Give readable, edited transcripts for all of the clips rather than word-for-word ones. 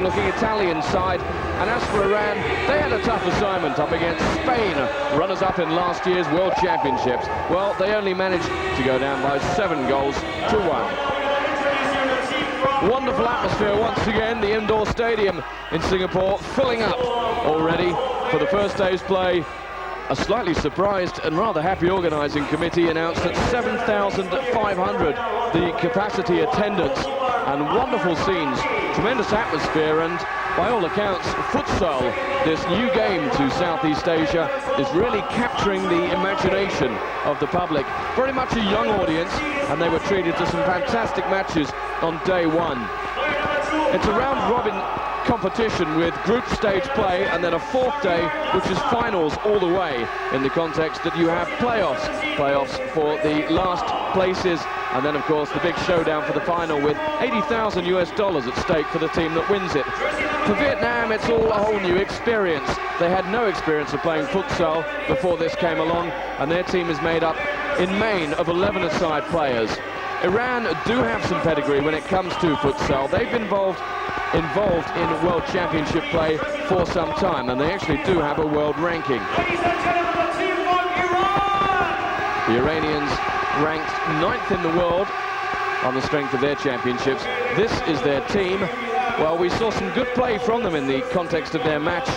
looking Italian side. And as for Iran, they had a tough assignment up against Spain, runners-up in last year's World Championships. Well, they only managed to go down by 7 goals to 1. Wonderful atmosphere once again, the indoor stadium in Singapore filling up already for the first day's play. A slightly surprised and rather happy organising committee announced that 7,500 the capacity attendance, and wonderful scenes, tremendous atmosphere, and by all accounts, futsal, this new game to Southeast Asia, is really capturing the imagination of the public. Very much a young audience, and they were treated to some fantastic matches on day one. It's a round-robin competition with group stage play and then a fourth day which is finals all the way, in the context that you have playoffs for the last places, and then of course the big showdown for the final with $80,000 at stake for the team that wins it. For Vietnam, it's all a whole new experience. They had no experience of playing futsal before this came along, and their team is made up in main of 11-a-side players. Iran do have some pedigree when it comes to futsal. They've been involved in World Championship play for some time, and they actually do have a world ranking. The Iranians ranked 9th in the world on the strength of their championships. This is their team. Well, we saw some good play from them in the context of their match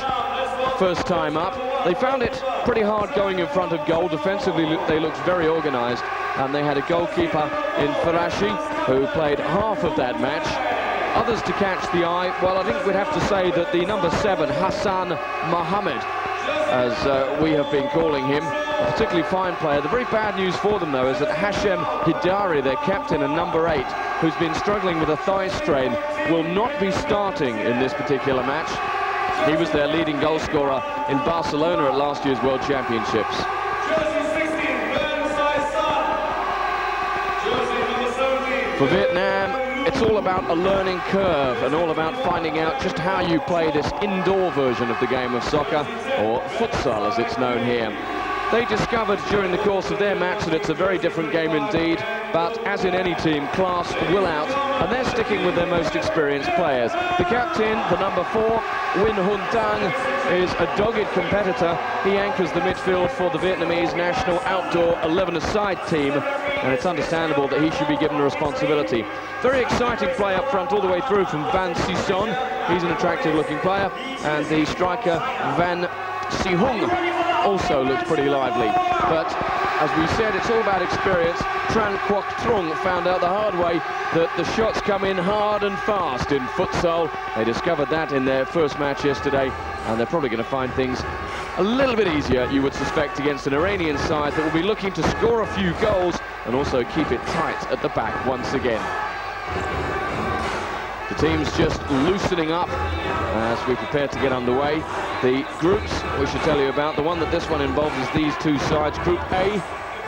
first time up. They found it pretty hard going in front of goal. Defensively, they looked very organised, and they had a goalkeeper in Farashi who played half of that match. Others to catch the eye, well, I think we'd have to say that the number 7, Hassan Mohammed, as we have been calling him, a particularly fine player. The very bad news for them, though, is that Hashem Hidari, their captain and number 8, who's been struggling with a thigh strain, will not be starting in this particular match. He was their leading goal scorer in Barcelona at last year's World Championships. For Vietnam, it's all about a learning curve and all about finding out just how you play this indoor version of the game of soccer, or futsal as it's known here. They discovered during the course of their match that it's a very different game indeed, but as in any team, class will out, and they're sticking with their most experienced players. The captain, the number 4, Nguyen Hun Tang, is a dogged competitor. He anchors the midfield for the Vietnamese national outdoor 11-a-side team, and it's understandable that he should be given the responsibility. Very exciting play up front all the way through from Van Sison. He's an attractive-looking player, and the striker Van Si-hung also looks pretty lively. But as we said, it's all about experience. Tran Quoc Trung found out the hard way that the shots come in hard and fast in futsal. They discovered that in their first match yesterday, and they're probably going to find things a little bit easier, you would suspect, against an Iranian side that will be looking to score a few goals and also keep it tight at the back once again. The team's just loosening up as we prepare to get underway. The groups we should tell you about, the one that this one involves is these two sides. Group A,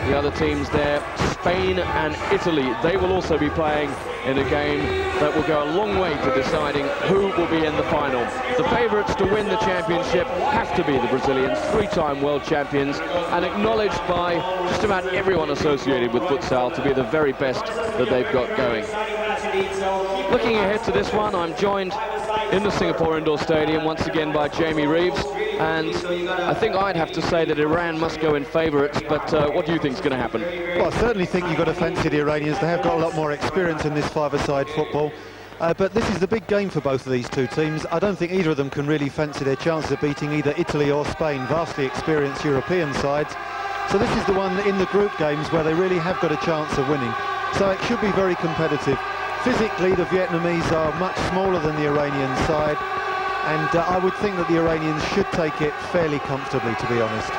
the other teams there, Spain and Italy. They will also be playing in a game that will go a long way to deciding who will be in the final. The favourites to win the championship have to be the Brazilians, 3-time world champions, and acknowledged by just about everyone associated with futsal to be the very best that they've got going. Looking ahead to this one, I'm joined in the Singapore Indoor Stadium once again by Jamie Reeves, and I think I'd have to say that Iran must go in favourites, but what do you think is going to happen? Well, I certainly think you've got to fancy the Iranians. They have got a lot more experience in this 5-a-side football, but this is the big game for both of these two teams. I don't think either of them can really fancy their chances of beating either Italy or Spain, vastly experienced European sides. So this is the one in the group games where they really have got a chance of winning. So it should be very competitive. Physically, the Vietnamese are much smaller than the Iranian side, and I would think that the Iranians should take it fairly comfortably, to be honest.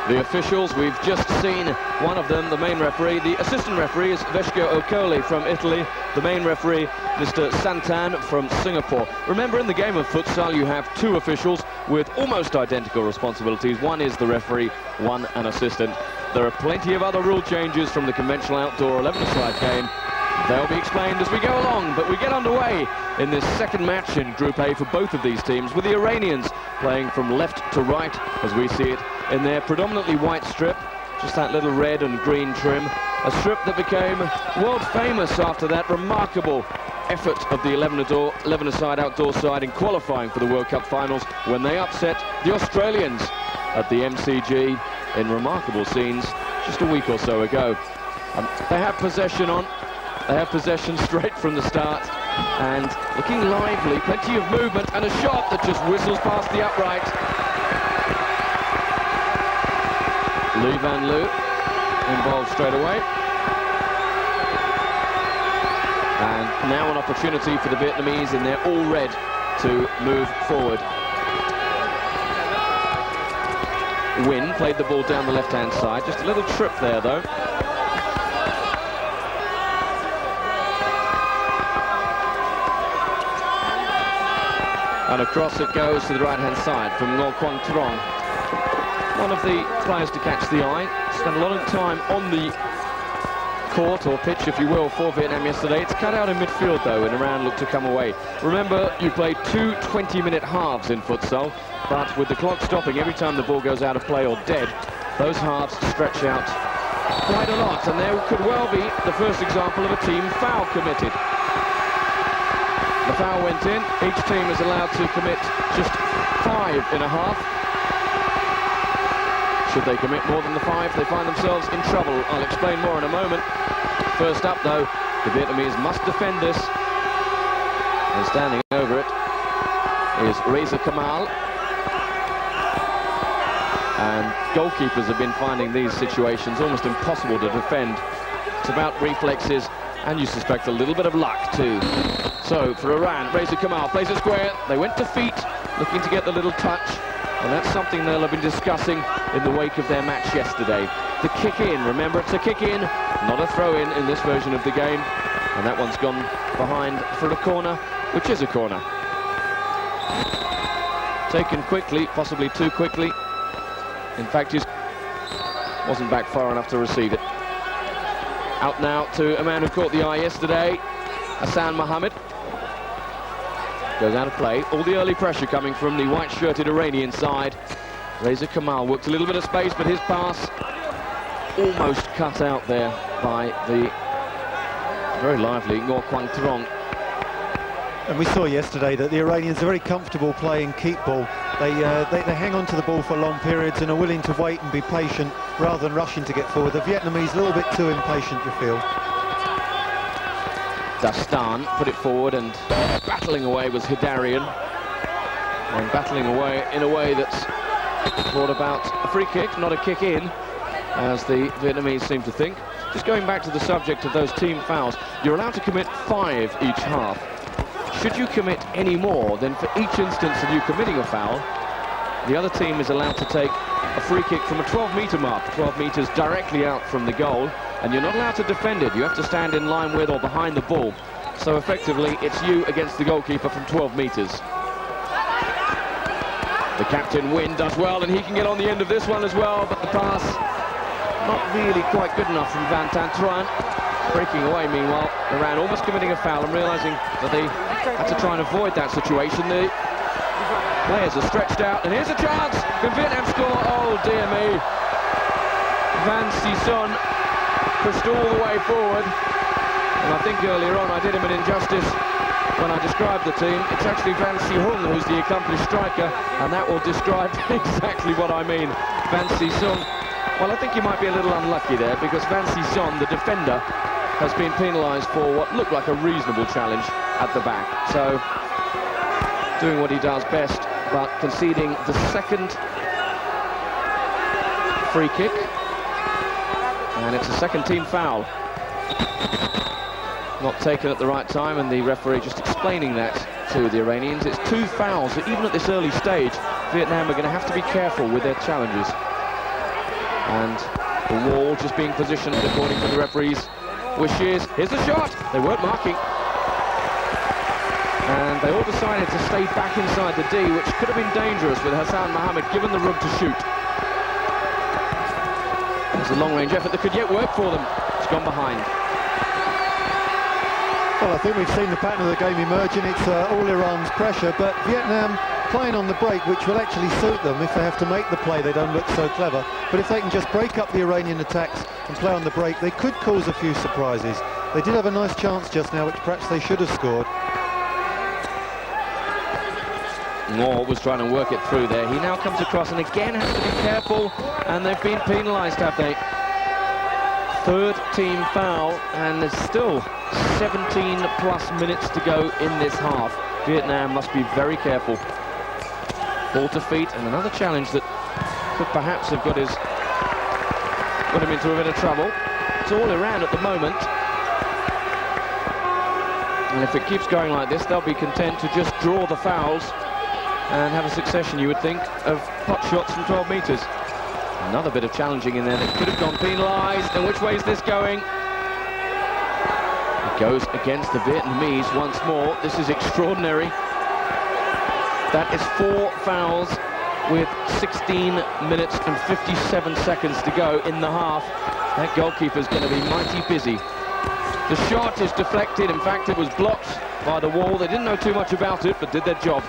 The officials, we've just seen one of them, the main referee. The assistant referee is Veshko Okoli from Italy. The main referee, Mr. Santan from Singapore. Remember, in the game of futsal, you have 2 officials with almost identical responsibilities. One is the referee, one an assistant. There are plenty of other rule changes from the conventional outdoor 11-a-side game. They'll be explained as we go along, but we get underway in this second match in Group A for both of these teams, with the Iranians playing from left to right, as we see it, in their predominantly white strip, just that little red and green trim, a strip that became world famous after that remarkable effort of the 11-a-side outdoor side in qualifying for the World Cup finals when they upset the Australians at the MCG in remarkable scenes just a week or so ago. They have possession on. They have possession straight from the start and looking lively, plenty of movement and a shot that just whistles past the upright. Lee Van Loo involved straight away. And now an opportunity for the Vietnamese, and they're all red to move forward. Nguyen played the ball down the left-hand side. Just a little trip there, though. And across it goes to the right-hand side from Ngo Quang Trong. One of the players to catch the eye. Spent a lot of time on the court, or pitch if you will, for Vietnam yesterday. It's cut out in midfield though, and Iran looked to come away. Remember, you played 2 20-minute halves in futsal, but with the clock stopping every time the ball goes out of play or dead, those halves stretch out quite a lot, and there could well be the first example of a team foul committed. The foul went in. Each team is allowed to commit just 5 in a half. Should they commit more than the 5, they find themselves in trouble. I'll explain more in a moment. First up, though, the Vietnamese must defend this. And standing over it is Reza Kamal. And goalkeepers have been finding these situations almost impossible to defend. It's about reflexes, and you suspect a little bit of luck, too. So, for Iran, Reza Kamal plays it square. They went to feet, looking to get the little touch. And that's something they'll have been discussing in the wake of their match yesterday. The kick-in, remember, it's a kick-in, not a throw-in in this version of the game. And that one's gone behind for a corner, which is a corner. Taken quickly, possibly too quickly. In fact, he wasn't back far enough to receive it. Out now to a man who caught the eye yesterday, Hassan Mohammed. Goes out of play. All the early pressure coming from the white-shirted Iranian side. Reza Kamal worked a little bit of space, but his pass almost cut out there by the very lively Ngo Quang Trong. And we saw yesterday that the Iranians are very comfortable playing keep ball. They hang on to the ball for long periods and are willing to wait and be patient rather than rushing to get forward. The Vietnamese a little bit too impatient, you feel. Dastan put it forward, and battling away was Hidarian. And battling away in a way that's brought about a free kick, not a kick in, as the Vietnamese seem to think. Just going back to the subject of those team fouls, you're allowed to commit 5 each half. Should you commit any more, then for each instance of you committing a foul, the other team is allowed to take a free kick from a 12-metre mark, 12 metres directly out from the goal, and you're not allowed to defend it. You have to stand in line with or behind the ball. So effectively, it's you against the goalkeeper from 12 metres. The captain, Nguyen, does well, and he can get on the end of this one as well, but the pass not really quite good enough from Van Tan Truan. Breaking away, meanwhile, Iran almost committing a foul and realising that they had to try and avoid that situation. The players are stretched out, and here's a chance. Can Vietnam score? Oh, dear me. Van Sison pushed all the way forward, and I think earlier on I did him an injustice when I described the team. It's actually Van Si Hung who's the accomplished striker, and that will describe exactly what I mean. Van Si Sung, well, I think you might be a little unlucky there, because Van Si Son, the defender, has been penalised for what looked like a reasonable challenge at the back. So, doing what he does best, but conceding the second free kick. And it's a second team foul. Not taken at the right time, and the referee just explaining that to the Iranians. It's 2 fouls, that even at this early stage, Vietnam are going to have to be careful with their challenges. And the wall just being positioned according to the referee's wishes. Here's the shot! They weren't marking. And they all decided to stay back inside the D, which could have been dangerous with Hassan Mohammed given the room to shoot. It's a long-range effort that could yet work for them. It's gone behind. Well, I think we've seen the pattern of the game emerging. It's all Iran's pressure, but Vietnam playing on the break, which will actually suit them. If they have to make the play, they don't look so clever. But if they can just break up the Iranian attacks and play on the break, they could cause a few surprises. They did have a nice chance just now, which perhaps they should have scored. Moore was trying to work it through there. He now comes across and again has to be careful, and they've been penalised, have they? Third team foul, and there's still 17 plus minutes to go in this half. Vietnam must be very careful. Ball to feet, and another challenge that could perhaps have got him into a bit of trouble. It's all Iran at the moment. And if it keeps going like this, they'll be content to just draw the fouls and have a succession, you would think, of pot shots from 12 metres. Another bit of challenging in there that could have gone penalised. And which way is this going? It goes against the Vietnamese once more. This is extraordinary. That is 4 fouls with 16 minutes and 57 seconds to go in the half. That goalkeeper's going to be mighty busy. The shot is deflected. In fact, it was blocked by the wall. They didn't know too much about it, but did their job.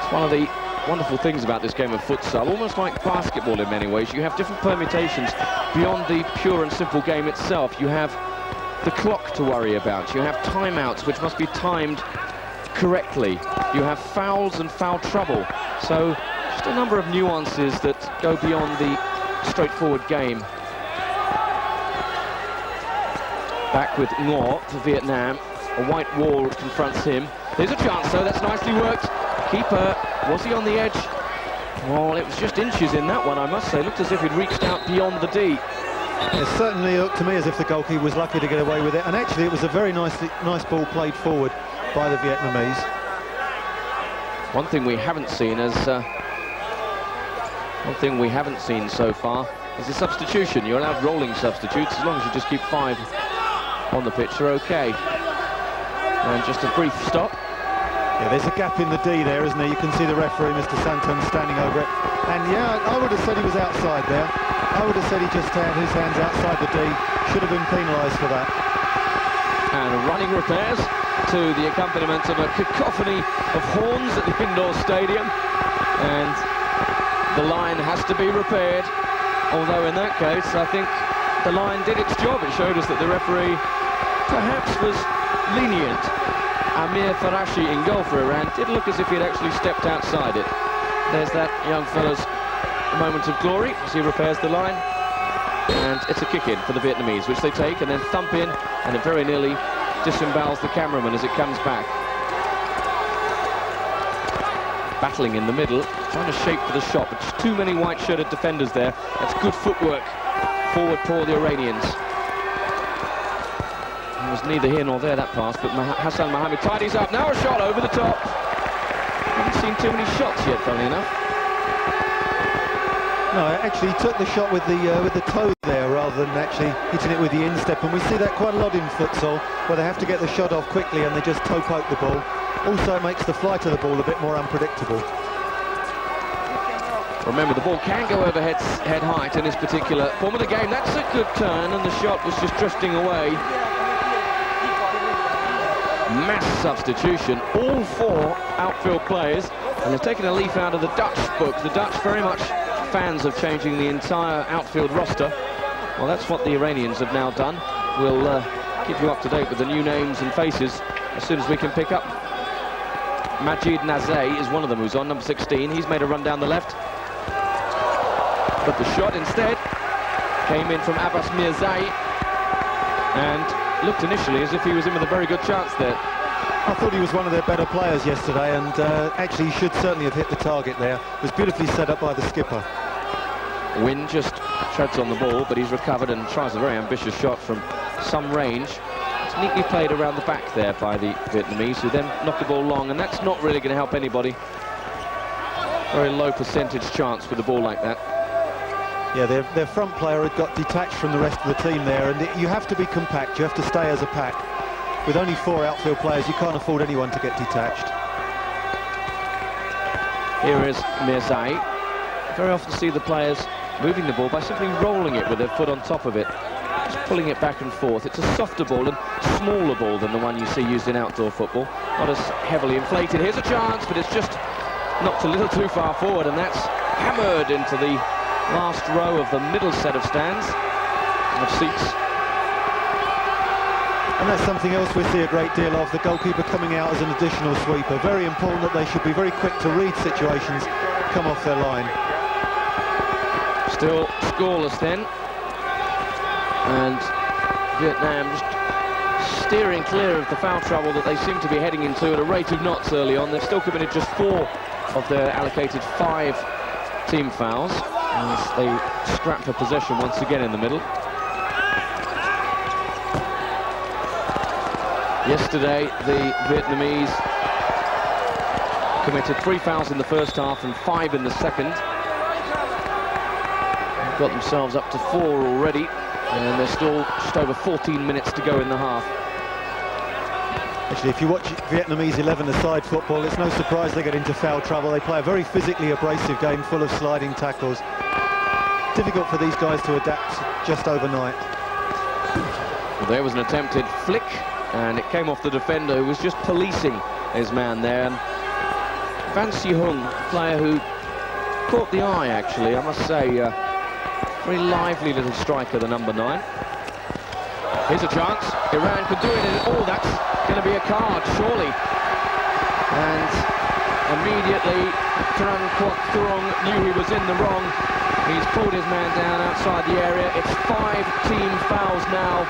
It's one of the wonderful things about this game of futsal, almost like basketball in many ways. You have different permutations beyond the pure and simple game itself. You have the clock to worry about. You have timeouts, which must be timed correctly. You have fouls and foul trouble. So just a number of nuances that go beyond the straightforward game. Back with Ngo for Vietnam. A white wall confronts him. There's a chance, though. That's nicely worked. Keeper, was he on the edge? Well, it was just inches in that one, I must say. Looked as if he'd reached out beyond the D. It certainly looked to me as if the goalkeeper was lucky to get away with it, and actually it was a very nice ball played forward by the Vietnamese. One thing we haven't seen so far is the substitution. You're allowed rolling substitutes as long as you just keep 5 on the pitch. They're okay. And just a brief stop. Yeah, there's a gap in the D there, isn't there? You can see the referee, Mr. Santon, standing over it. And yeah, I would have said he was outside there. I would have said he just had his hands outside the D. Should have been penalised for that. And running repairs to the accompaniment of a cacophony of horns at the indoor stadium. And the line has to be repaired. Although in that case, I think the line did its job. It showed us that the referee perhaps was lenient. Amir Farashi in goal for Iran did look as if he had actually stepped outside it. There's that young fella's moment of glory as he repairs the line. And it's a kick-in for the Vietnamese, which they take and then thump in, and it very nearly disembowels the cameraman as it comes back. Battling in the middle, trying to shape for the shot, but just too many white-shirted defenders there. That's good footwork forward for the Iranians. It was neither here nor there, that pass, but Hassan Mohammed tidies up. Now a shot over the top. Haven't seen too many shots yet, funnily enough. No, actually he took the shot with the toe there rather than actually hitting it with the instep, and we see that quite a lot in futsal, where they have to get the shot off quickly and they just toe poke the ball. Also, it makes the flight of the ball a bit more unpredictable. Remember, the ball can go over head height in this particular form of the game. That's a good turn, and the shot was just drifting away. Mass substitution, all 4 outfield players, and they've taken a leaf out of the Dutch book. The Dutch very much fans of changing the entire outfield roster. Well, that's what the Iranians have now done. We'll keep you up to date with the new names and faces as soon as we can pick up. Majid Nazeh is one of them who's on, number 16. He's made a run down the left. But the shot instead came in from Abbas Mirzai and looked initially as if he was in with a very good chance there. I thought he was one of their better players yesterday, and actually he should certainly have hit the target there. It was beautifully set up by the skipper. Wynn just treads on the ball, but he's recovered and tries a very ambitious shot from some range. It's neatly played around the back there by the Vietnamese, who then knock the ball long, and that's not really going to help anybody. Very low percentage chance with the ball like that. Yeah, their front player had got detached from the rest of the team there, and you have to be compact, you have to stay as a pack. With only 4 outfield players, you can't afford anyone to get detached. Here is Mirzai. Very often see the players moving the ball by simply rolling it with their foot on top of it, just pulling it back and forth. It's a softer ball and smaller ball than the one you see used in outdoor football, not as heavily inflated. Here's a chance, but it's just knocked a little too far forward, and that's hammered into the last row of the middle set of stands. of seats. And that's something else we see a great deal of, the goalkeeper coming out as an additional sweeper. Very important that they should be very quick to read situations, come off their line. Still scoreless then. And Vietnam just steering clear of the foul trouble that they seem to be heading into at a rate of knots early on. They've still committed just 4 of their allocated 5 team fouls as they scrap for possession once again in the middle. Yesterday, the Vietnamese committed 3 fouls in the first half and 5 in the second. They've got themselves up to 4 already, and there's still just over 14 minutes to go in the half. Actually, if you watch Vietnamese 11-a-side football, it's no surprise they get into foul trouble. They play a very physically abrasive game full of sliding tackles. Difficult for these guys to adapt just overnight. Well, there was an attempted flick, and it came off the defender who was just policing his man there. Van Si-hung, a player who caught the eye, actually, I must say. Very lively little striker, the number 9. Here's a chance. Iran could do it. Oh, that's going to be a card, surely. And immediately, Tran Quoc Thuong knew he was in the wrong. He's pulled his man down outside the area. It's 5 team fouls now.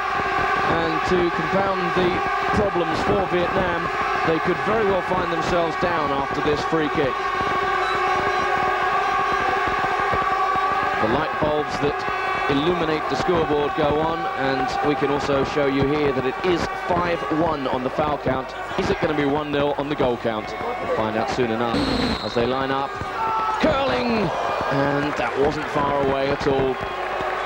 And to compound the problems for Vietnam, they could very well find themselves down after this free kick. The light bulbs that illuminate the scoreboard go on, and we can also show you here that it is 5-1 on the foul count. Is it going to be 1-0 on the goal count? We'll find out soon enough as they line up. Curling! And that wasn't far away at all.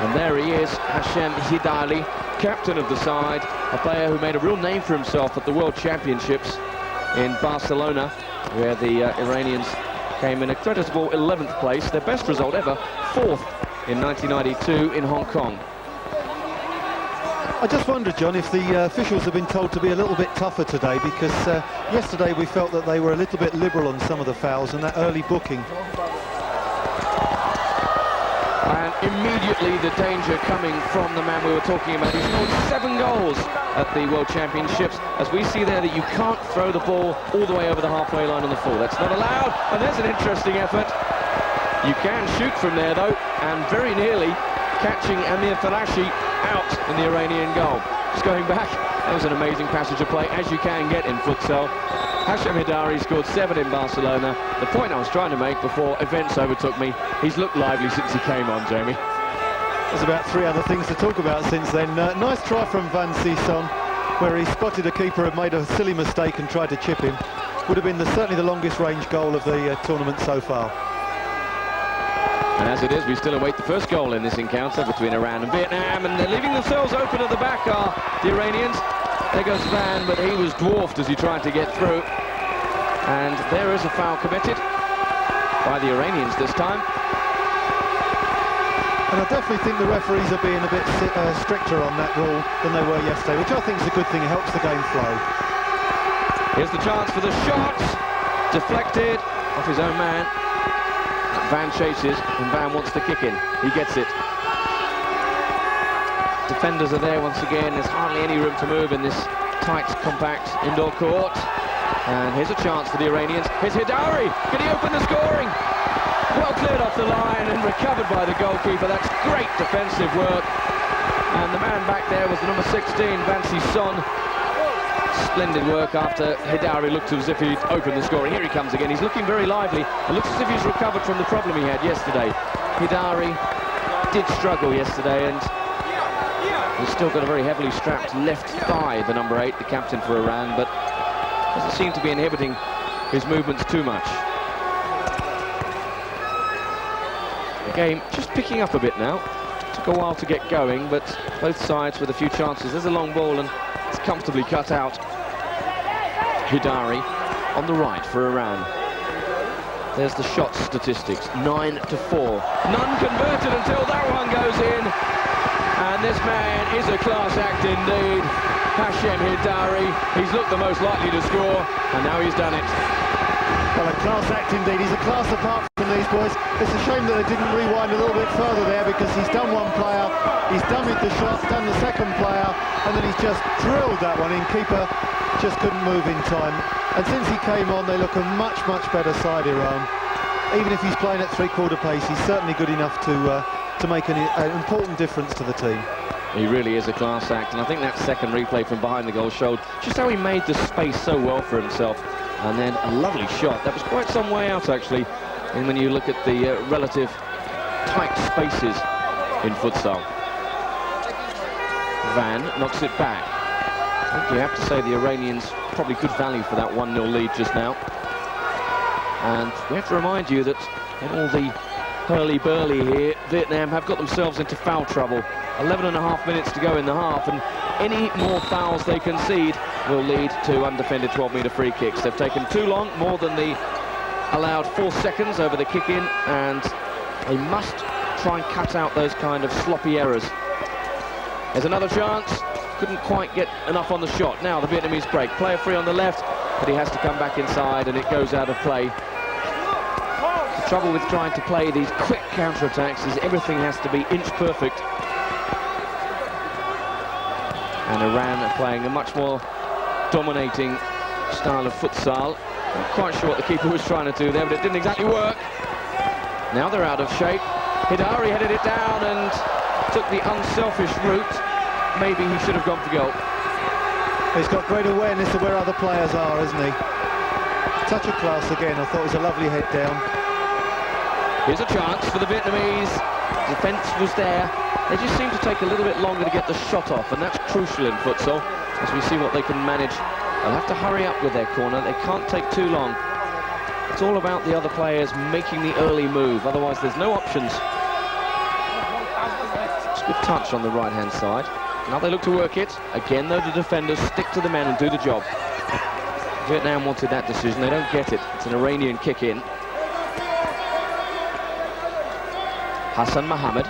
And there he is, Hashem Hidali, captain of the side, a player who made a real name for himself at the World Championships in Barcelona, where the Iranians came in a creditable 11th place, their best result ever, 4th in 1992 in Hong Kong. I just wonder, John, if the officials have been told to be a little bit tougher today, because yesterday we felt that they were a little bit liberal on some of the fouls and that early booking. And immediately the danger coming from the man we were talking about. He scored 7 goals at the World Championships. As we see there that you can't throw the ball all the way over the halfway line on the full. That's not allowed. And there's an interesting effort. You can shoot from there though, and very nearly catching Amir Farashi out in the Iranian goal. Just going back, that was an amazing passage of play, as you can get in futsal. Hashem Hidari scored 7 in Barcelona. The point I was trying to make before events overtook me, he's looked lively since he came on, Jamie. There's about 3 other things to talk about since then. Nice try from Van Si-hung, where he spotted a keeper had made a silly mistake and tried to chip him. Would have been certainly the longest range goal of the tournament so far. And as it is, we still await the first goal in this encounter between Iran and Vietnam, and they're leaving themselves open at the back are the Iranians. There goes Van, but he was dwarfed as he tried to get through. And there is a foul committed by the Iranians this time. And I definitely think the referees are being a bit stricter on that rule than they were yesterday, which I think is a good thing. It helps the game flow. Here's the chance for the shot. Deflected off his own man. Van chases, and Van wants to kick in. He gets it. Defenders are there once again. There's hardly any room to move in this tight, compact indoor court. And here's a chance for the Iranians. Here's Hidari. Can he open the scoring? Well cleared off the line and recovered by the goalkeeper. That's great defensive work. And the man back there was the number 16, Van Si-hung. Splendid work after Hidari looked as if he'd opened the scoring. Here he comes again. He's looking very lively. It looks as if he's recovered from the problem he had yesterday. Hidari did struggle yesterday, and he's still got a very heavily strapped left thigh, the number 8, the captain for Iran, but doesn't seem to be inhibiting his movements too much. The game just picking up a bit now. Took a while to get going, but both sides with a few chances. There's a long ball, and it's comfortably cut out. Hidari on the right for Iran. There's the shot statistics, 9-4. None converted until that one goes in. And this man is a class act indeed. Hashem Hidari. He's looked the most likely to score, and now he's done it. Well, a class act indeed. He's a class apart from these boys. It's a shame that they didn't rewind a little bit further there, because he's done one player, he's dummied the shot, done the second player, and then he's just drilled that one in. Keeper just couldn't move in time. And since he came on, they look a much, much better side, Iran. Even if he's playing at three-quarter pace, he's certainly good enough to make an important difference to the team. He really is a class act, and I think that second replay from behind the goal showed just how he made the space so well for himself. And then a lovely shot. That was quite some way out, actually, and when you look at the relative tight spaces in futsal. Van knocks it back. I think you have to say the Iranians probably good value for that 1-0 lead just now. And we have to remind you that in all the hurly-burly here, Vietnam have got themselves into foul trouble. 11.5 minutes to go in the half, and any more fouls they concede will lead to undefended 12-metre free kicks. They've taken too long, more than the allowed 4 seconds over the kick-in, and they must try and cut out those kind of sloppy errors. There's another chance. Couldn't quite get enough on the shot. Now the Vietnamese break. Player free on the left, but he has to come back inside, and it goes out of play. The trouble with trying to play these quick counter-attacks is everything has to be inch perfect. And Iran are playing a much more dominating style of futsal. I'm not quite sure what the keeper was trying to do there, but it didn't exactly work. Now they're out of shape. Hidari headed it down and took the unselfish route. Maybe he should have gone for goal. He's got great awareness of where other players are, hasn't he? Touch of class again. I thought it was a lovely head down. Here's a chance for the Vietnamese. Defence was there. They just seem to take a little bit longer to get the shot off, and that's crucial in futsal, as we see what they can manage. They'll have to hurry up with their corner. They can't take too long. It's all about the other players making the early move, otherwise there's no options. It's a good touch on the right-hand side. Now they look to work it. Again, though, the defenders stick to the men and do the job. Vietnam wanted that decision. They don't get it. It's an Iranian kick-in. Hassan Mohammed.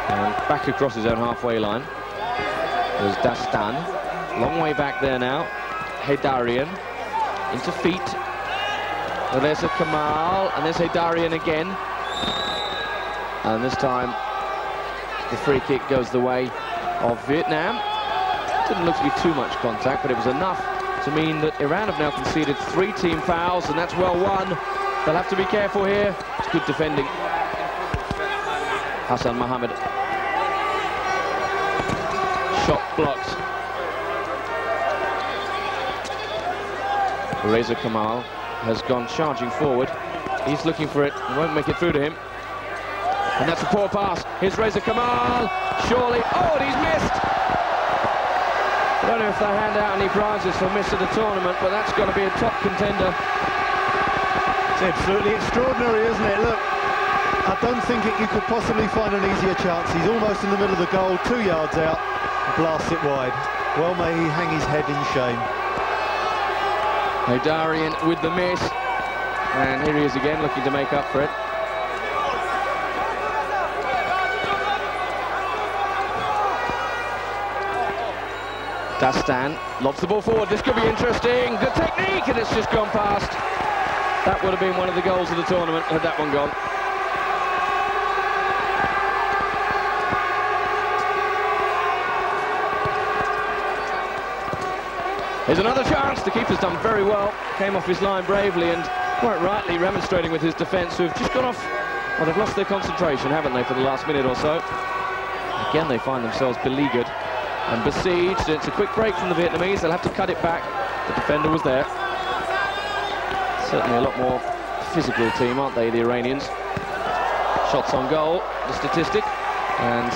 And back across his own halfway line. There's Dastan. Long way back there now. Heydarian. Into feet. Well, there's a Kamal. And there's Heydarian again. And this time, the free kick goes the way of Vietnam. Didn't look to be too much contact, but it was enough to mean that Iran have now conceded 3 team fouls, and that's well won. They'll have to be careful here. It's good defending. Hassan Mohammed. Shot blocked. Reza Kamal has gone charging forward. He's looking for it. Won't make it through to him. And that's a poor pass. Here's Reza Kamal. Surely. Oh, and he's missed. I don't know if they hand out any prizes for miss of the tournament, but that's got to be a top contender. It's absolutely extraordinary, isn't it? Look, I don't think you could possibly find an easier chance. He's almost in the middle of the goal, 2 yards out, blasts it wide. Well, may he hang his head in shame. Heydarian with the miss, and here he is again looking to make up for it. Dastan lobs the ball forward. This could be interesting. Good technique, and it's just gone past. That would have been one of the goals of the tournament had that one gone. Here's another chance. The keeper's done very well. Came off his line bravely and quite rightly remonstrating with his defence, who've just gone off. Well, they've lost their concentration, haven't they, for the last minute or so. Again, they find themselves beleaguered and besieged. It's a quick break from the Vietnamese. They'll have to cut it back. The defender was there. Certainly a lot more physical team, aren't they, the Iranians? Shots on goal, the statistic, and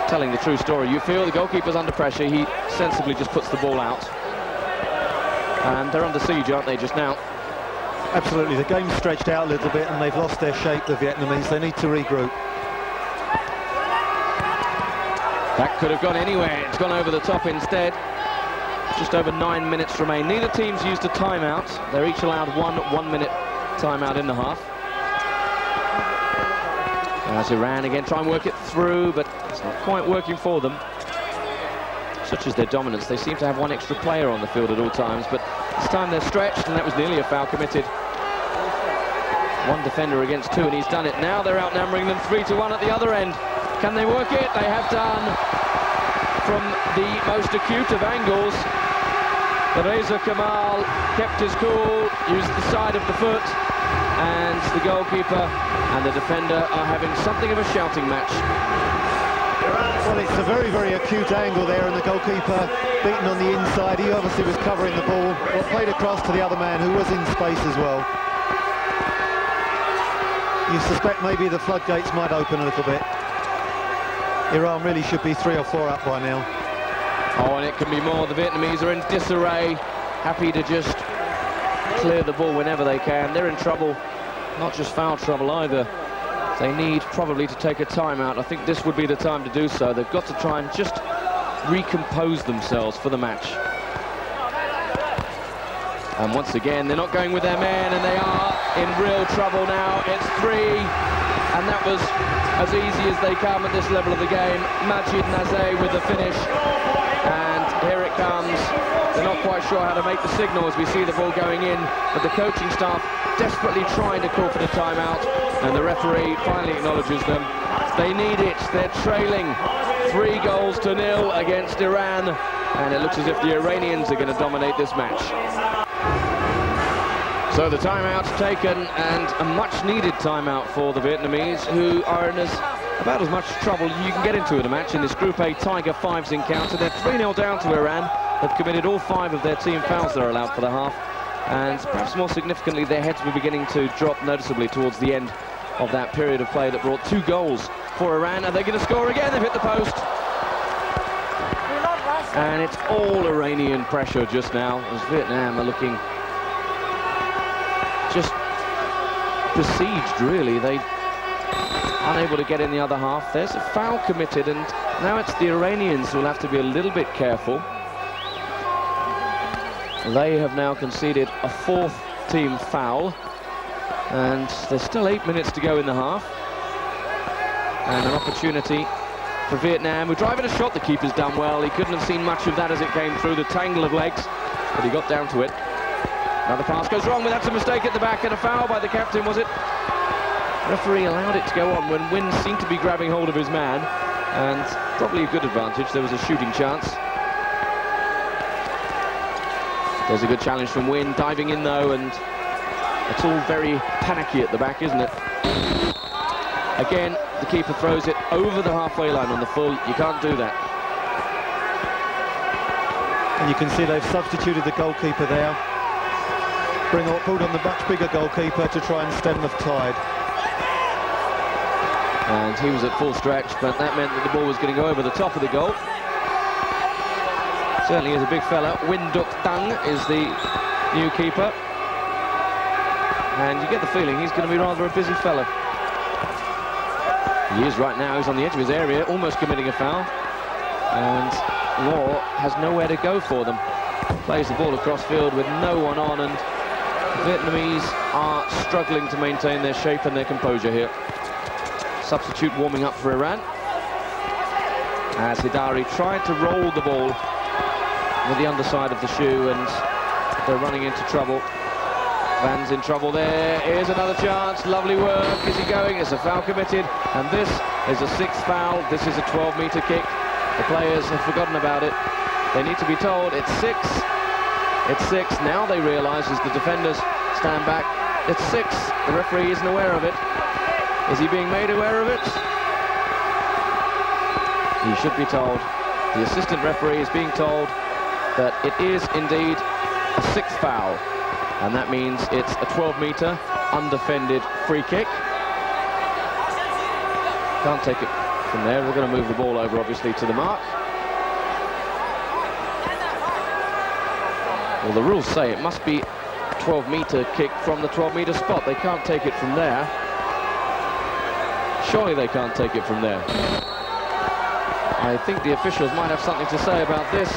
telling the true story. You feel the goalkeeper's under pressure. He sensibly just puts the ball out. And they're under siege, aren't they, just now? Absolutely. The game's stretched out a little bit and they've lost their shape, the Vietnamese. They need to regroup. That could have gone anywhere. It's gone over the top instead. Just over 9 minutes remain. Neither team's used a timeout. They're each allowed one minute timeout in the half. As Iran again try and work it through, but it's not quite working for them. Such is their dominance. They seem to have one extra player on the field at all times, but This time they're stretched, and that was nearly a foul committed. One defender against two, and he's done it. Now they're outnumbering them 3-1 at the other end. Can they work it? They have done from the most acute of angles. But Reza Kamal kept his cool, used the side of the foot, and the goalkeeper and the defender are having something of a shouting match. Well, it's a very, very acute angle there, and the goalkeeper beaten on the inside. He obviously was covering the ball, but played across to the other man who was in space as well. You suspect maybe the floodgates might open a little bit. Iran really should be 3 or 4 up by now. Oh, and it can be more. The Vietnamese are in disarray, happy to just clear the ball whenever they can. They're in trouble, not just foul trouble either. They need probably to take a timeout. I think this would be the time to do so. They've got to try and just recompose themselves for the match. And once again, they're not going with their men, and they are in real trouble now. It's 3, and that was as easy as they come at this level of the game. Majid Nazeh with the finish, and here it comes. They're not quite sure how to make the signal as we see the ball going in, but the coaching staff desperately trying to call for the timeout, and the referee finally acknowledges them. They need it. They're trailing 3-0 against Iran, and it looks as if the Iranians are going to dominate this match. So the timeout's taken, and a much-needed timeout for the Vietnamese, who are in about as much trouble you can get into in a match in this Group A Tiger 5s encounter. They're 3-0 down to Iran. They've committed all 5 of their team fouls that are allowed for the half, and perhaps more significantly, their heads were beginning to drop noticeably towards the end of that period of play that brought 2 goals for Iran. Are they going to score again? They've hit the post. And it's all Iranian pressure just now, as Vietnam are looking just besieged, really. They unable to get in the other half. There's a foul committed, and now it's the Iranians who will have to be a little bit careful. They have now conceded a 4th team foul, and there's still 8 minutes to go in the half, and an opportunity for Vietnam. We're driving a shot. The keeper's done well. He couldn't have seen much of that as it came through the tangle of legs, but he got down to it. Another pass goes wrong, but that's a mistake at the back, and a foul by the captain, was it? Referee allowed it to go on when Wynn seemed to be grabbing hold of his man, and probably a good advantage. There was a shooting chance. There's a good challenge from Wynn, diving in though, and it's all very panicky at the back, isn't it? Again, the keeper throws it over the halfway line on the full. You can't do that. And you can see they've substituted the goalkeeper there. Pulled on the much bigger goalkeeper to try and stem the tide. And he was at full stretch, but that meant that the ball was going to go over the top of the goal. Certainly is a big fella. Win Duk Thang is the new keeper. And you get the feeling he's going to be rather a busy fella. He is right now. He's on the edge of his area, almost committing a foul. And Law has nowhere to go for them. Plays the ball across field with no one on, and the Vietnamese are struggling to maintain their shape and their composure here. Substitute warming up for Iran, as Hidari tried to roll the ball with the underside of the shoe, and they're running into trouble. Van's in trouble there. Here's another chance. Lovely work. Is he going? It's a foul committed, and this is a 6th foul. This is a 12-meter kick. The players have forgotten about it. They need to be told it's 6. It's 6. Now they realise as the defenders stand back. It's 6. The referee isn't aware of it. Is he being made aware of it? He should be told. The assistant referee is being told that it is indeed a 6th foul, and that means it's a 12-meter undefended free kick. Can't take it from there. We're going to move the ball over, obviously, to the mark. Well, the rules say it must be a 12-meter kick from the 12-meter spot. They can't take it from there. Surely they can't take it from there. I think the officials might have something to say about this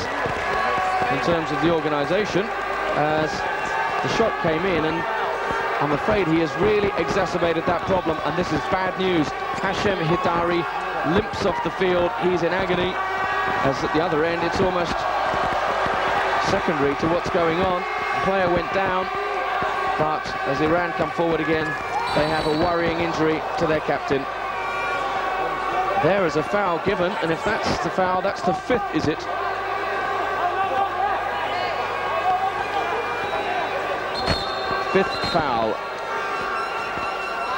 in terms of the organisation, as the shot came in, and I'm afraid he has really exacerbated that problem, and this is bad news. Hashem Hidari limps off the field. He's in agony, as at the other end it's almost secondary to what's going on. player went down, but as Iran come forward again, they have a worrying injury to their captain. There is a foul given, and if that's the foul, that's the 5th, is it? Fifth foul.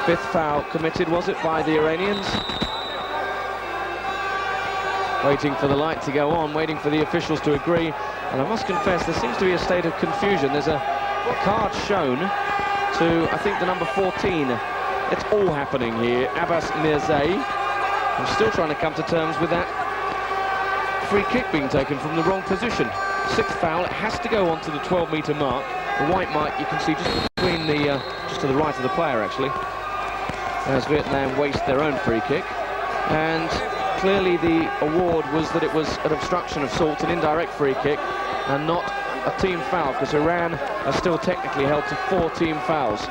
5th foul committed, was it, by the Iranians? Waiting for the light to go on, waiting for the officials to agree. And I must confess, there seems to be a state of confusion. There's a card shown to, I think, the number 14. It's all happening here. Abbas Mirzai. I'm still trying to come to terms with that free kick being taken from the wrong position. 6th foul, it has to go on to the 12-metre mark. The white mark you can see just between the, just to the right of the player, actually, as Vietnam waste their own free kick. And clearly the award was that it was an obstruction of sort, an indirect free kick, and not a team foul, because Iran are still technically held to 4 team fouls.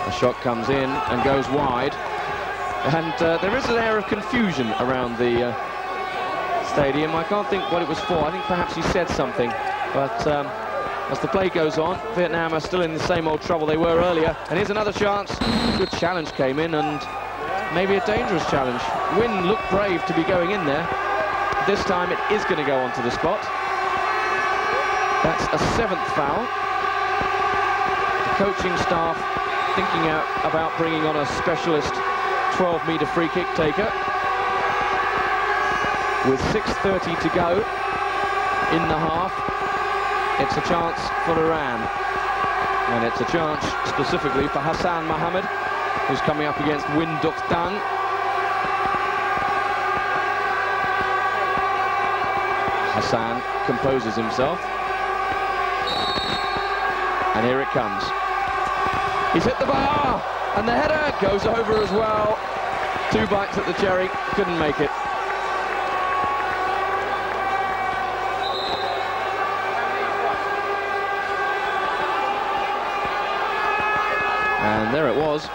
The shot comes in and goes wide, and there is an air of confusion around the stadium. I can't think what it was for. I think perhaps he said something, but as the play goes on, Vietnam are still in the same old trouble they were earlier. And here's another chance. Good challenge came in, and maybe a dangerous challenge. Wynn looked brave to be going in there. This time it is going to go onto the spot. That's a 7th foul. The coaching staff thinking about bringing on a specialist 12-metre free kick taker. With 6:30 to go in the half, it's a chance for Iran. And it's a chance specifically for Hassan Mohammed, who's coming up against Win Duc Dang. Hassan composes himself. And here it comes. He's hit the bar, and the header goes over as well. 2 bites at the cherry, couldn't make it. And there it was,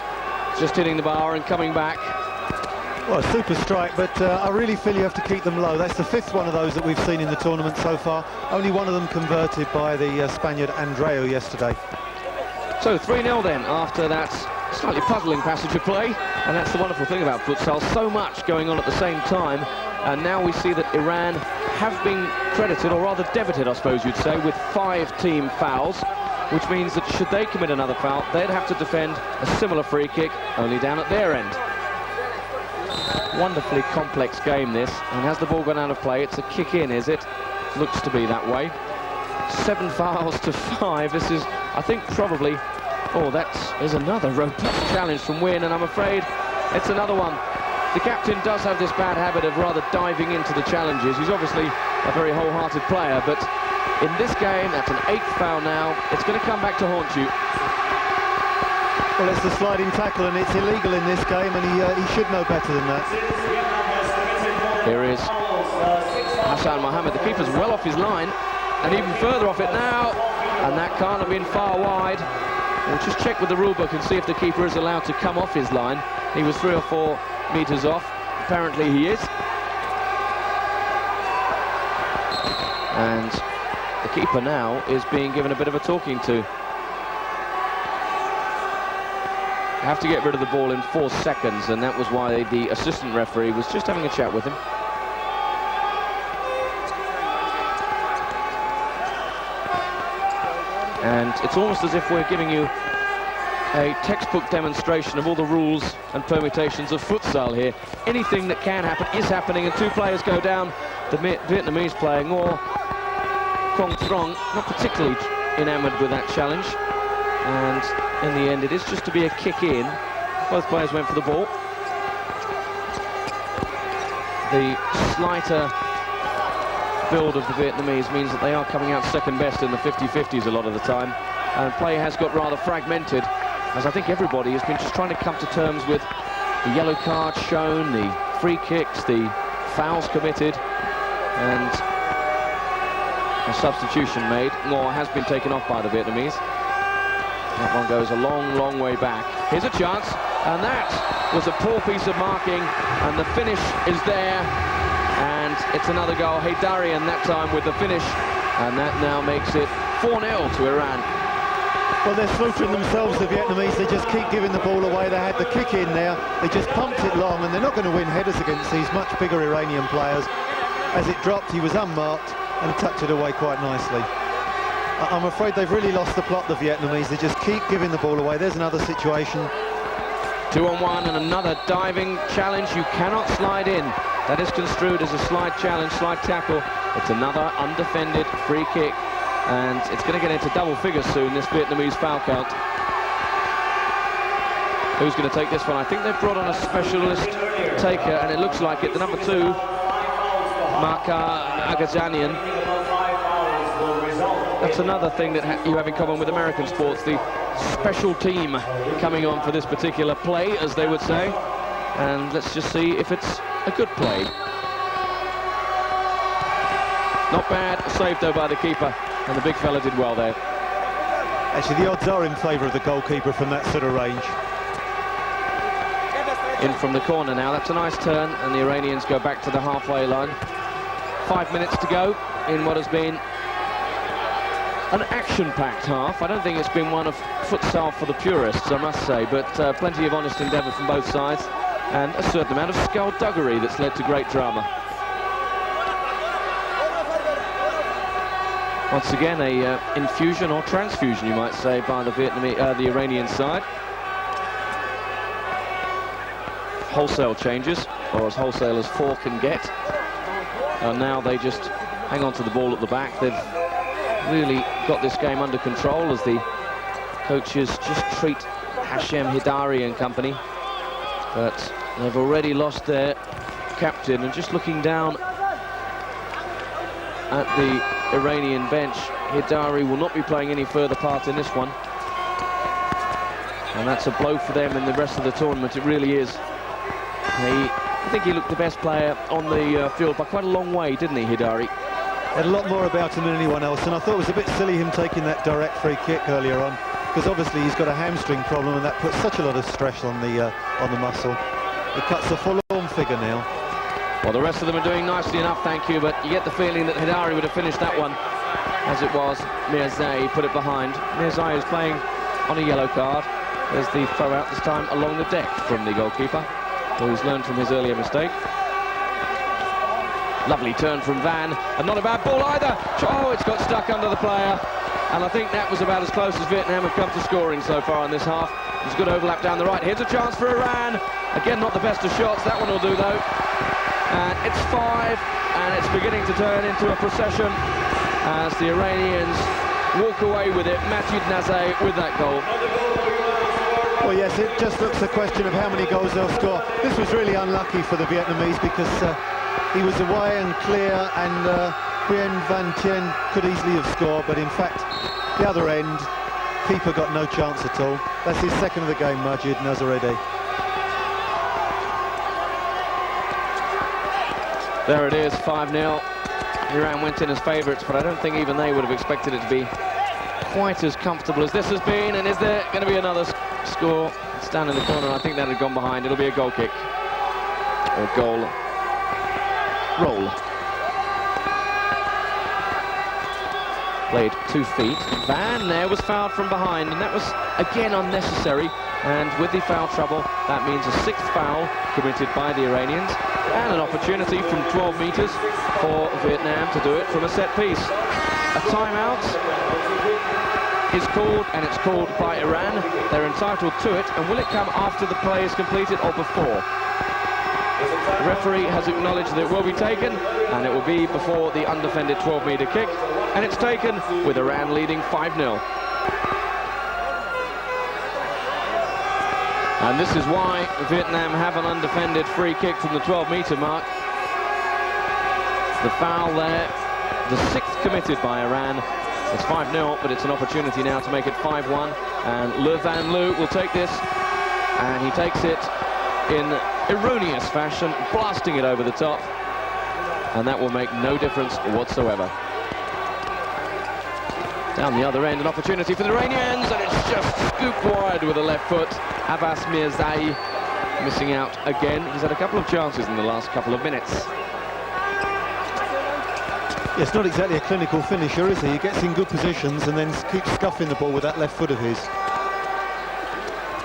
just hitting the bar and coming back. Well, a super strike, but I really feel you have to keep them low. That's the 5th one of those that we've seen in the tournament so far. Only one of them converted by the Spaniard Andreu yesterday. So 3-0 then, after that slightly puzzling passage of play. And that's the wonderful thing about futsal, so much going on at the same time. And now we see that Iran have been credited, or rather debited, I suppose you'd say, with 5 team fouls, which means that should they commit another foul, they'd have to defend a similar free kick, only down at their end. Wonderfully complex game, this, and has the ball gone out of play? It's a kick in, is it? Looks to be that way. 7 fouls to 5. This is, I think, probably... Oh, there's another robust challenge from Wynn, and I'm afraid it's another one. The captain does have this bad habit of rather diving into the challenges. He's obviously a very wholehearted player, but in this game, that's an 8th foul now. It's going to come back to haunt you. Well, it's the sliding tackle, and it's illegal in this game, and he should know better than that. Here is Hassan Mohammed. The keeper's well off his line, and even further off it now, and that can't have been far wide. We'll just check with the rulebook and see if the keeper is allowed to come off his line. He was 3 or 4 metres off. Apparently he is. And the keeper now is being given a bit of a talking to. Have to get rid of the ball in 4 seconds, and that was why the assistant referee was just having a chat with him. And it's almost as if we're giving you a textbook demonstration of all the rules and permutations of futsal here. Anything that can happen is happening, and 2 players go down. The Vietnamese player, Ngo Quang Trong, not particularly enamoured with that challenge. And in the end, it is just to be a kick in. Both players went for the ball. The slighter build of the Vietnamese means that they are coming out second best in the 50-50s a lot of the time, and play has got rather fragmented, as I think everybody has been just trying to come to terms with the yellow cards shown, the free kicks, the fouls committed, and a substitution made. Ngo has been taken off by the Vietnamese. That one goes a long, long way back. Here's a chance, and that was a poor piece of marking, and the finish is there. And and it's another goal. Haydarian that time with the finish, and that now makes it 4-0 to Iran. Well, they're slaughtering themselves, the Vietnamese. They just keep giving the ball away. They had the kick in there. They just pumped it long, and they're not going to win headers against these much bigger Iranian players. As it dropped, he was unmarked and tucked it away quite nicely. I'm afraid they've really lost the plot, the Vietnamese. They just keep giving the ball away. There's another situation. 2-on-1 and another diving challenge. You cannot slide in. That is construed as a slide challenge, slide tackle. It's another undefended free kick, and it's going to get into double figures soon, this Vietnamese foul count. Who's going to take this one? I think they've brought on a specialist taker, and it looks like it. The number 2, Marka Agazanian. That's another thing that you have in common with American sports, the special team coming on for this particular play, as they would say. And let's just see if it's a good play. Not bad, saved though by the keeper, and the big fella did well there. Actually, the odds are in favour of the goalkeeper from that sort of range. In from the corner now. That's a nice turn, and the Iranians go back to the halfway line. 5 minutes to go in what has been an action-packed half. I don't think it's been one of futsal for the purists, I must say, but plenty of honest endeavour from both sides, and a certain amount of skullduggery that's led to great drama. Once again, a infusion or transfusion, you might say, by the Iranian side. Wholesale changes, or as wholesale as 4 can get. And now they just hang on to the ball at the back. They've really got this game under control as the coaches just treat Hashem Hidari and company. But they've already lost their captain, and just looking down at the Iranian bench, Hidari will not be playing any further part in this one. And that's a blow for them in the rest of the tournament, it really is. I think he looked the best player on the field by quite a long way, didn't he, Hidari? Had a lot more about him than anyone else, and I thought it was a bit silly him taking that direct free kick earlier on, because obviously he's got a hamstring problem, and that puts such a lot of stress on the muscle. He cuts a full-on figure now. Well, the rest of them are doing nicely enough, thank you, but you get the feeling that Hidari would have finished that one. As it was, Mirzai put it behind. Mirzai is playing on a yellow card. There's the throw out this time along the deck from the goalkeeper, who's learned from his earlier mistake. Lovely turn from Van, and not a bad ball either. Oh, it's got stuck under the player, and I think that was about as close as Vietnam have come to scoring so far in this half. There's a good overlap down the right. Here's a chance for Iran. Again, not the best of shots. That one will do, though. And it's 5, and it's beginning to turn into a procession as the Iranians walk away with it. Majid Nazay with that goal. Well, yes, it just looks a question of how many goals they'll score. This was really unlucky for the Vietnamese, because he was away and clear, and Nguyen Van Tien could easily have scored, but in fact, the other end, keeper got no chance at all. That's his second of the game, Majid Nazaredi. There it is, 5-0. Iran went in as favourites, but I don't think even they would have expected it to be quite as comfortable as this has been. And is there going to be another score? It's down in the corner. I think that had gone behind. It'll be a goal kick. Or goal. Roll. Played 2 feet. Van there was fouled from behind, and that was again unnecessary. And with the foul trouble, that means a 6th foul committed by the Iranians, and an opportunity from 12 metres for Vietnam to do it from a set piece. A timeout is called, and it's called by Iran. They're entitled to it, and will it come after the play is completed or before? The referee has acknowledged that it will be taken, and it will be before the undefended 12-metre kick, and it's taken with Iran leading 5-0. And this is why Vietnam have an undefended free kick from the 12-metre mark. The foul there, the 6th committed by Iran. It's 5-0, but it's an opportunity now to make it 5-1. And Le Van Loo will take this, and he takes it in erroneous fashion, blasting it over the top. And that will make no difference whatsoever. Down the other end, an opportunity for the Iranians, and it's just scooped wide with a left foot. Abbas Mirzai missing out again. He's had a couple of chances in the last couple of minutes. It's not exactly a clinical finisher, is he? He gets in good positions and then keeps scuffing the ball with that left foot of his.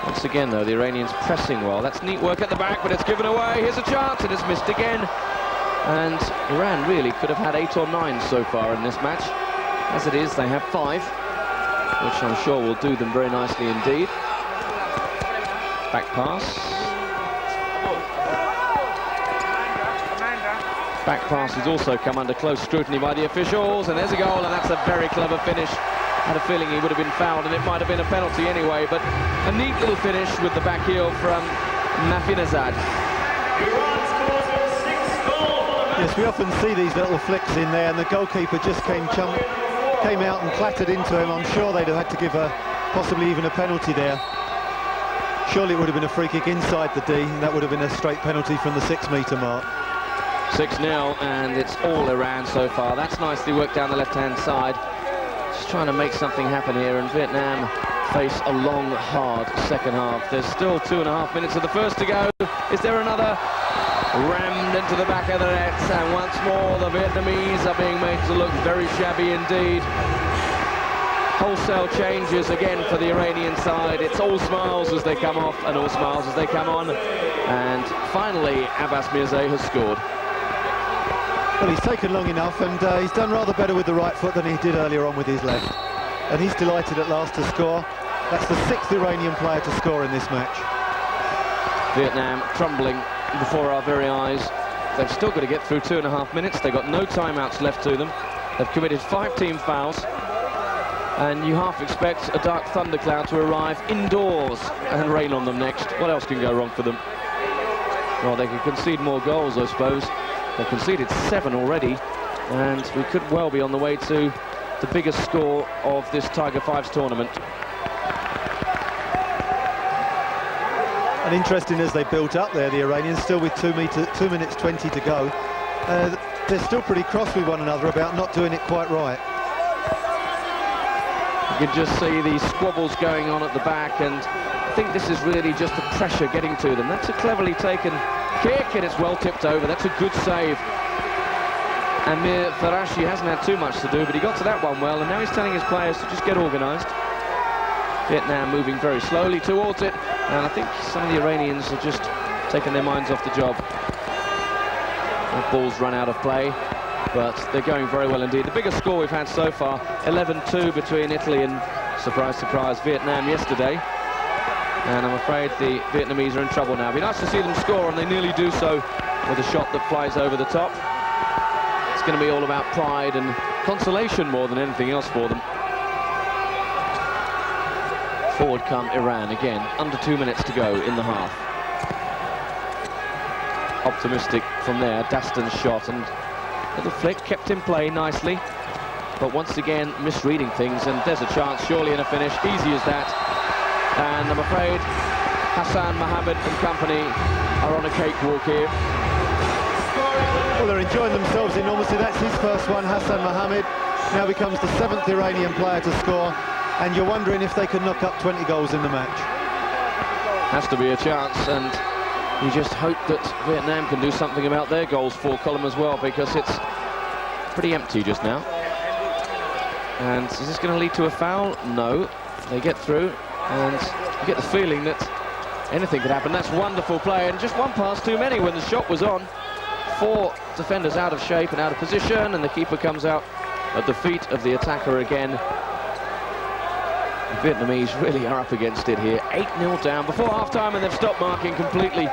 Once again, though, the Iranians pressing well. That's neat work at the back, but it's given away. Here's a chance, and it's missed again. And Iran really could have had 8 or 9 so far in this match. As it is, they have 5, which I'm sure will do them very nicely indeed. Back pass. Back pass has also come under close scrutiny by the officials, and there's a goal, and that's a very clever finish. I had a feeling he would have been fouled, and it might have been a penalty anyway, but a neat little finish with the back heel from Nafinazad. Yes, we often see these little flicks in there, and the goalkeeper just came out and clattered into him. I'm sure they'd have had to give possibly even a penalty there. Surely it would have been a free kick inside the D, and that would have been a straight penalty from the 6-metre mark. 6-0, and it's all Iran so far. That's nicely worked down the left-hand side. Just trying to make something happen here, and Vietnam face a long, hard second half. There's still 2.5 minutes of the first to go. Is there another? Rammed into the back of the net, and once more the Vietnamese are being made to look very shabby indeed. Wholesale changes again for the Iranian side. It's all smiles as they come off and all smiles as they come on. And finally, Abbas Mirza has scored. Well, he's taken long enough, and he's done rather better with the right foot than he did earlier on with his left. And he's delighted at last to score. That's the 6th Iranian player to score in this match. Vietnam crumbling before our very eyes. They've still got to get through 2.5 minutes. They've got no timeouts left to them. They've committed 5 team fouls. And you half expect a dark thundercloud to arrive indoors and rain on them next. What else can go wrong for them? Well, they can concede more goals, I suppose. They've conceded 7 already, and we could well be on the way to the biggest score of this Tiger Fives tournament. And interesting as they built up there, the Iranians, still with 2 minutes 20 to go. They're still pretty cross with one another about not doing it quite right. You can just see the squabbles going on at the back, and I think this is really just the pressure getting to them. That's a cleverly taken kick, and it's well tipped over. That's a good save. Amir Farashi hasn't had too much to do, but he got to that one well, and now he's telling his players to just get organised. Vietnam moving very slowly towards it, and I think some of the Iranians are just taking their minds off the job. The ball's run out of play, but they're going very well indeed. The biggest score we've had so far, 11-2 between Italy and, surprise, surprise, Vietnam yesterday. And I'm afraid the Vietnamese are in trouble now. It'd be nice to see them score, and they nearly do so with a shot that flies over the top. It's going to be all about pride and consolation more than anything else for them. Forward come Iran again, under 2 minutes to go in the half. Optimistic from there, Daston's shot, and little flick kept in play nicely, but once again misreading things, and there's a chance surely in a finish, easy as that. And I'm afraid Hassan Mohammed and company are on a cakewalk here. Well, they're enjoying themselves enormously. That's his first one, Hassan Mohammed. Now becomes the 7th Iranian player to score, and you're wondering if they can knock up 20 goals in the match. Has to be a chance, and you just hope that Vietnam can do something about their goals for column as well, because it's pretty empty just now. And is this going to lead to a foul? No. They get through, and you get the feeling that anything could happen. That's wonderful play, and just one pass too many when the shot was on. 4 defenders out of shape and out of position, and the keeper comes out at the feet of the attacker again. The Vietnamese really are up against it here. 8-0 down before half-time, and they've stopped marking completely.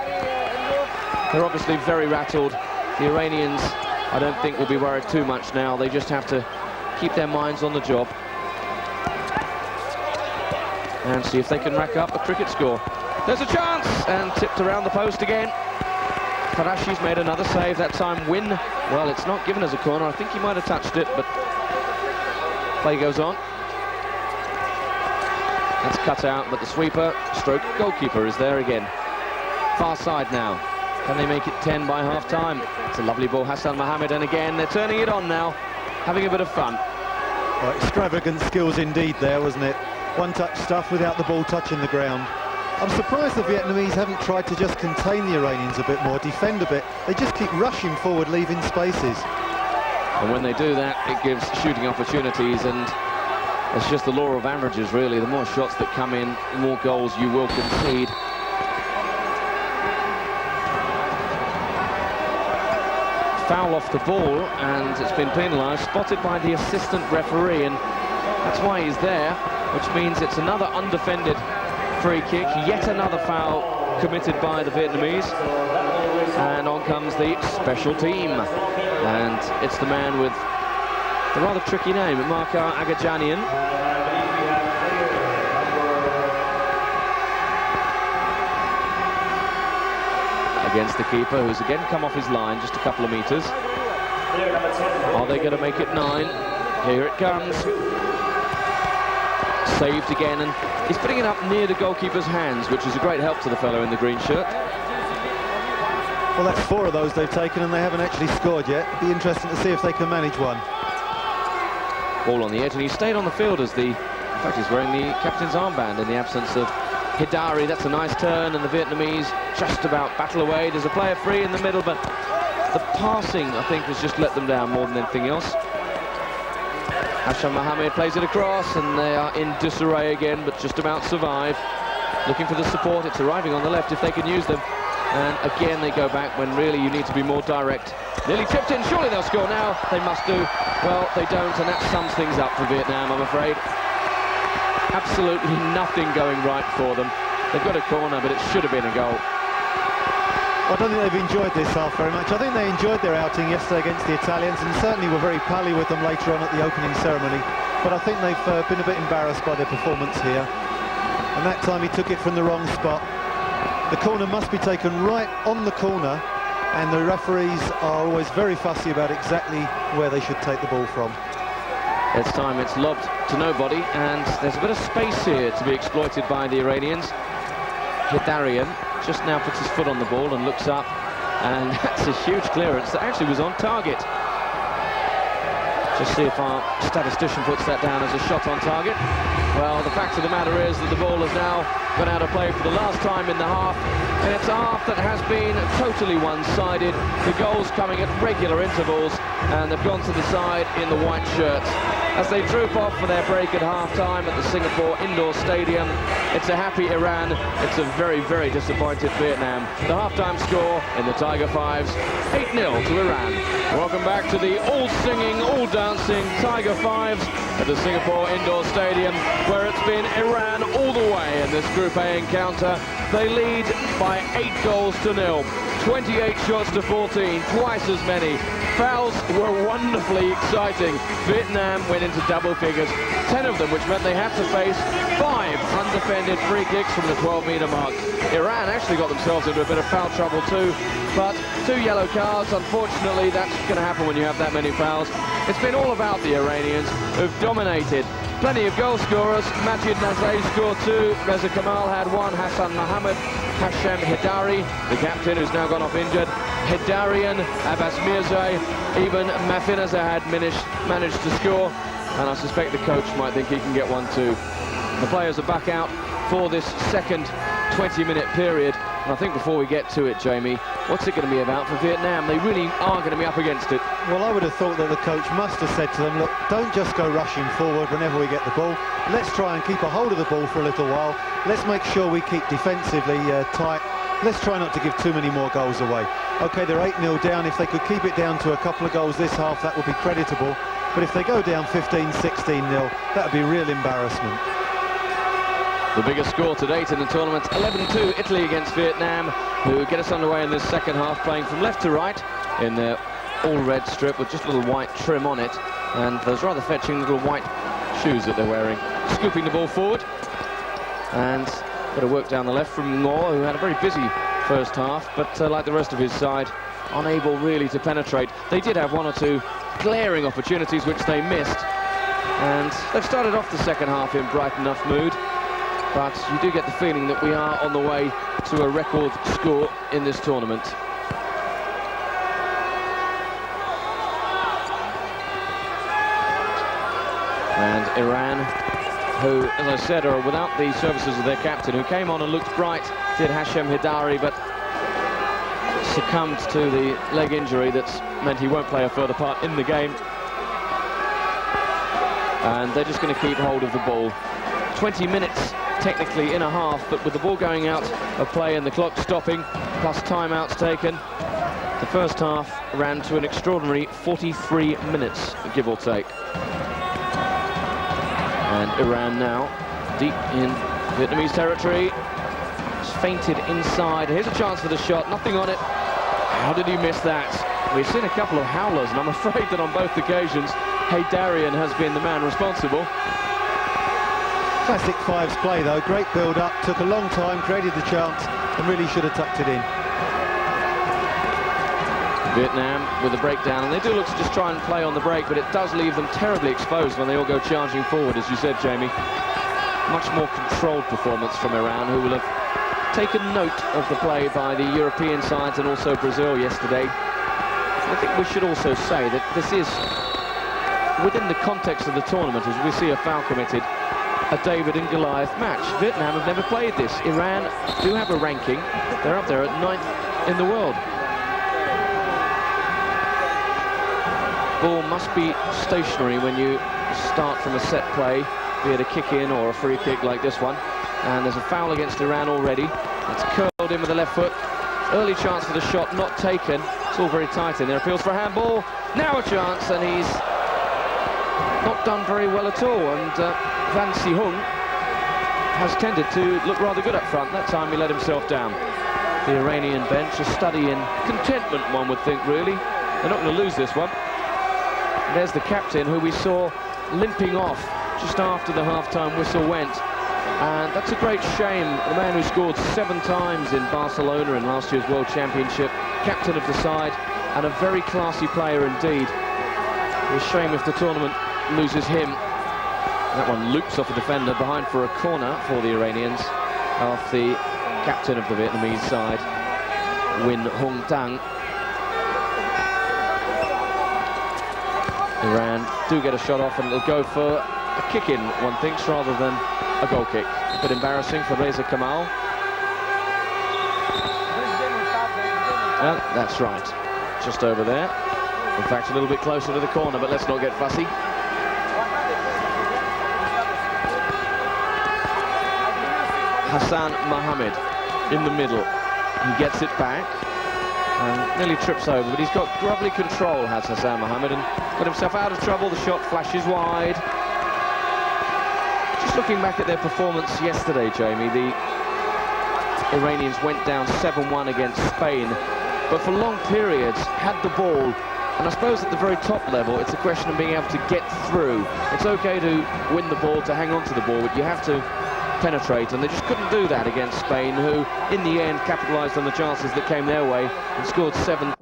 They're obviously very rattled. The Iranians, I don't think, will be worried too much now. They just have to keep their minds on the job and see if they can rack up a cricket score. There's a chance, and tipped around the post again. Farashi's made another save, that time Win. Well, it's not given as a corner. I think he might have touched it, but play goes on. That's cut out, but the sweeper, stroke goalkeeper, is there again. Far side now. Can they make it 10 by half-time? It's a lovely ball, Hassan Mohammed, and again, they're turning it on now, having a bit of fun. Well, extravagant skills indeed there, wasn't it? One-touch stuff without the ball touching the ground. I'm surprised the Vietnamese haven't tried to just contain the Iranians a bit more, defend a bit. They just keep rushing forward, leaving spaces. And when they do that, it gives shooting opportunities, and it's just the law of averages, really. The more shots that come in, the more goals you will concede. Foul off the ball, and it's been penalised, spotted by the assistant referee, and that's why he's there, which means it's another undefended free kick, yet another foul committed by the Vietnamese, and on comes the special team, and it's the man with the rather tricky name, Markar Agajanian. Against the keeper, who's again come off his line just a couple of metres. Are they going to make it 9? Here it comes. Saved again, and he's putting it up near the goalkeeper's hands, which is a great help to the fellow in the green shirt. Well, that's 4 of those they've taken, and they haven't actually scored yet. It'll be interesting to see if they can manage one. Ball on the edge, and he stayed on the field as in fact, he's wearing the captain's armband in the absence of Hidari. That's a nice turn, and the Vietnamese just about battle away. There's a player free in the middle, but the passing, I think, has just let them down more than anything else. Hasham Mohammed plays it across, and they are in disarray again, but just about survive. Looking for the support. It's arriving on the left if they can use them. And again, they go back when really you need to be more direct. Nearly tipped in. Surely they'll score now. They must do. Well, they don't, and that sums things up for Vietnam, I'm afraid. Absolutely nothing going right for them. They've got a corner, but it should have been a goal. I don't think they've enjoyed this half very much. I think they enjoyed their outing yesterday against the Italians, and certainly were very pally with them later on at the opening ceremony. But I think they've been a bit embarrassed by their performance here. And that time he took it from the wrong spot. The corner must be taken right on the corner, and the referees are always very fussy about exactly where they should take the ball from. This time it's lobbed to nobody, and there's a bit of space here to be exploited by the Iranians. Hidarian just now puts his foot on the ball and looks up, and that's a huge clearance that actually was on target. Just see if our statistician puts that down as a shot on target. Well, the fact of the matter is that the ball has now gone out of play for the last time in the half, and it's a half that has been totally one-sided. The goals coming at regular intervals, and they've gone to the side in the white shirts. As they troop off for their break at half-time at the Singapore Indoor Stadium, it's a happy Iran, it's a very, very disappointed Vietnam. The half-time score in the Tiger Fives, 8-0 to Iran. Welcome back to the all-singing, all-dancing Tiger Fives at the Singapore Indoor Stadium, where it's been Iran all the way in this Group A encounter. They lead by 8-0. 28 shots to 14, twice as many. Fouls were wonderfully exciting. Vietnam went into double figures, 10 of them, which meant they had to face 5 undefended free kicks from the 12-metre mark. Iran actually got themselves into a bit of foul trouble too, but 2 yellow cards. Unfortunately, that's going to happen when you have that many fouls. It's been all about the Iranians, who've dominated. Plenty of goal scorers. Majid Nazay scored 2, Reza Kamal had 1, Hassan Mohammed, Hashem Hidari, the captain who's now gone off injured, Hidarian, Abbas Mirzai, even Mafinaza had managed to score, and I suspect the coach might think he can get 1 too. The players are back out for this second 20-minute period, and I think before we get to it, Jamie, what's it going to be about for Vietnam? They really are going to be up against it. Well, I would have thought that the coach must have said to them, look, don't just go rushing forward whenever we get the ball. Let's try and keep a hold of the ball for a little while. Let's make sure we keep defensively tight. Let's try not to give too many more goals away. OK, they're 8-0 down. If they could keep it down to a couple of goals this half, that would be creditable. But if they go down 15, 16-0, that would be real embarrassment. The biggest score to date in the tournament, 11-2, Italy against Vietnam, who get us underway in this second half, playing from left to right in their all-red strip with just a little white trim on it, and those rather fetching little white shoes that they're wearing. Scooping the ball forward, and got a work down the left from Moore, who had a very busy first half, but like the rest of his side, unable really to penetrate. They did have 1 or 2 glaring opportunities which they missed, and they've started off the second half in bright enough mood. But you do get the feeling that we are on the way to a record score in this tournament. And Iran, who, as I said, are without the services of their captain, who came on and looked bright, did Hashem Hidari, but succumbed to the leg injury that's meant he won't play a further part in the game. And they're just going to keep hold of the ball. 20 minutes technically in a half, but with the ball going out of play and the clock stopping, plus timeouts taken, the first half ran to an extraordinary 43 minutes, give or take. And Iran now deep in Vietnamese territory. It's feinted inside. Here's a chance for the shot. Nothing on it. How did he miss that? We've seen a couple of howlers, and I'm afraid that on both occasions, Haydarian has been the man responsible. Classic fives play though. Great build-up. Took a long time, created the chance, and really should have tucked it in. Vietnam with a breakdown, and they do look to just try and play on the break, but it does leave them terribly exposed when they all go charging forward, as you said, Jamie. Much more controlled performance from Iran, who will have taken note of the play by the European sides and also Brazil yesterday. I think we should also say that this is, within the context of the tournament, as we see a foul committed, a David and Goliath match. Vietnam have never played this. Iran do have a ranking. They're up there at 9th in the world. Ball must be stationary when you start from a set play, be it a kick-in or a free kick like this one. And there's a foul against Iran already. It's curled in with the left foot. Early chance for the shot, not taken. It's all very tight in there. Appeals for a handball. Now a chance, and he's not done very well at all. And Van Si-hung has tended to look rather good up front. That time he let himself down. The Iranian bench, a study in contentment, one would think, really. They're not going to lose this one. There's the captain, who we saw limping off just after the half-time whistle went. And that's a great shame. The man who scored 7 times in Barcelona in last year's World Championship, captain of the side, and a very classy player indeed. It's a shame if the tournament loses him. That one loops off a defender behind for a corner for the Iranians, off the captain of the Vietnamese side, Nguyen Hung Tang. Iran do get a shot off, and it'll go for a kick-in, one thinks, rather than a goal kick. A bit embarrassing for Reza Kamal. That's right, just over there. In fact, a little bit closer to the corner, but let's not get fussy. Hassan Mohammed in the middle. He gets it back and nearly trips over, but he's got lovely control, has Hassan Mohammed, and got himself out of trouble. The shot flashes wide. Just looking back at their performance yesterday, Jamie, the Iranians went down 7-1 against Spain, but for long periods had the ball, and I suppose at the very top level it's a question of being able to get through. It's okay to win the ball, to hang on to the ball, but you have to penetrate, and they just couldn't do that against Spain, who in the end capitalised on the chances that came their way and scored 7